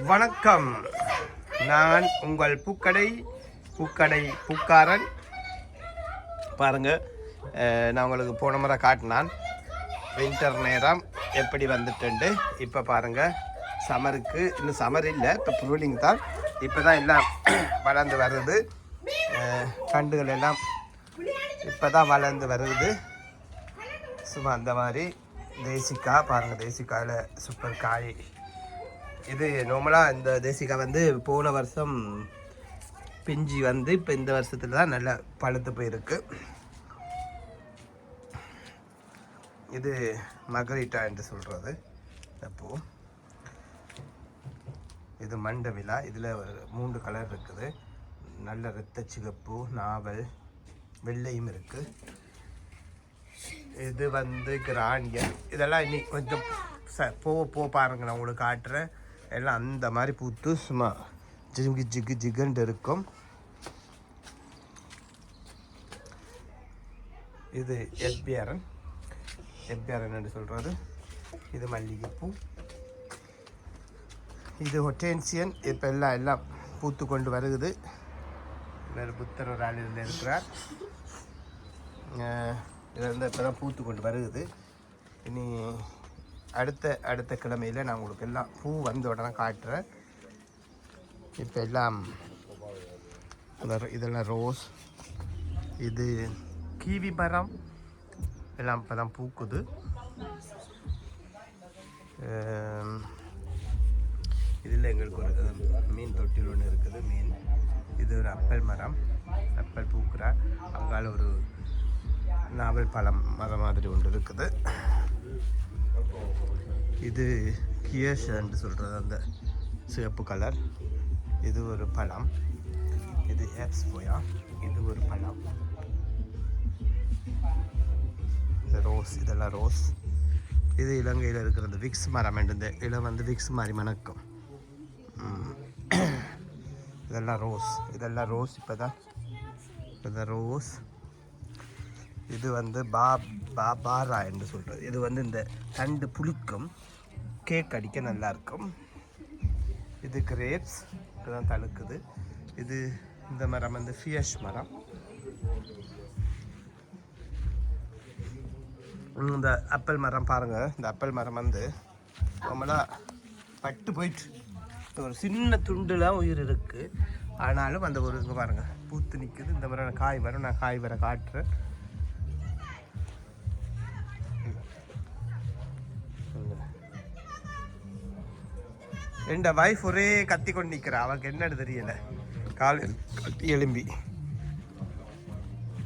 வணக்கம், நான் உங்கள் பூக்காரன். பாருங்கள், நான் உங்களுக்கு போன முறை காட்டினான் வின்டர் நேரம் எப்படி வந்துட்டு. இப்போ பாருங்கள், சம்மருக்கு இன்னும் சம்மர் இல்லை, இப்போ ப்ரூலிங் தான். இப்போ தான் எல்லாம் வளர்ந்து வருது, கண்டுகள் எல்லாம் இப்போ தான் வளர்ந்து வருது. சும்மா அந்த மாதிரி தேசிக்காய் பாருங்கள், தேசிக்காயில் சூப்பர் காய். இது நார்மலாக இந்த தேசிக்காய் வந்து போன வருஷம் பிஞ்சி வந்து இப்போ இந்த வருஷத்துல தான் நல்லா பழுத்து போயிருக்கு. இது மகரிட்டா என்று சொல்கிறது. அப்போ இது மண்டவிலா. இதில் 3 கலர் இருக்குது. நல்ல இரத்த சிகப்பு, நாவல், வெள்ளையும் இருக்குது. இது வந்து கிராண்டியன். இதெல்லாம் இன்னைக்கு கொஞ்சம் போக பாருங்க, நான் உங்களுக்கு காட்டுறேன். எல்லாம் அந்த மாதிரி பூத்து சும்மா ஜிகுன்னு இருக்கும். இது எப்பியாரன் என்று சொல்கிறது. இது மல்லிகைப்பூ. இது ஹொட்டேன்சியன். இப்போ எல்லாம் பூத்து கொண்டு வருகுது. புத்தர் ஒரு ஆள் இதில் இருக்கிறார். இது வந்து இப்போ தான் பூத்து கொண்டு வருகுது. இனி அடுத்த கிழமையில் நான் உங்களுக்கு எல்லாம் பூ வந்த உடனே காட்டுறேன். இப்போ எல்லாம் இதெல்லாம் ரோஸ், இது கீவி மரம் எல்லாம் இப்போ தான் பூக்குது. இதில் எங்களுக்கு ஒரு மீன் தொட்டில் ஒன்று இருக்குது. மீன் இது ஒரு அப்பல் மரம், அப்பல் பூக்குறா. அங்கால ஒரு நாவல் பழம் மரம் மாதிரி ஒன்று இருக்குது. இது கியர்ஸ் என்று சொல்கிறது, அந்த சிவப்பு கலர். இது ஒரு பழம். இது எப்ஸ்போயா. இது ஒரு பழம். இந்த ரோஸ், இதெல்லாம் ரோஸ். இது இலங்கையில் இருக்கிறது விக்ஸ் மரம். இந்த இடம் வந்து விக்ஸ் மாதிரி மணக்கும். இதெல்லாம் ரோஸ். இப்போ ரோஸ். இது வந்து பாரா என்று சொல்கிறது. இது வந்து இந்த தண்டு புளிக்கும், கேக் அடிக்க நல்லாயிருக்கும். இது கிரேப்ஸ், இதுதான் தழுக்குது. இது இந்த மரம் வந்து ஃபியஷ் மரம். இந்த அப்பல் மரம் பாருங்கள். இந்த அப்பல் மரம் வந்து நம்மளாக பட்டு போயிட்டு ஒரு சின்ன துண்டுலாம் உயிர் இருக்குது. ஆனாலும் அந்த ஒரு இங்கே பாருங்கள் பூத்து நிற்குது. இந்த மாதிரி காய் வரும். நான் காய் வர காட்டுறேன். என் வைஃப் ஒரே கத்தி கொண்டு நிற்கிறா. அவளுக்கு என்னன்னு தெரியலை. கால் கத்தி எலும்பி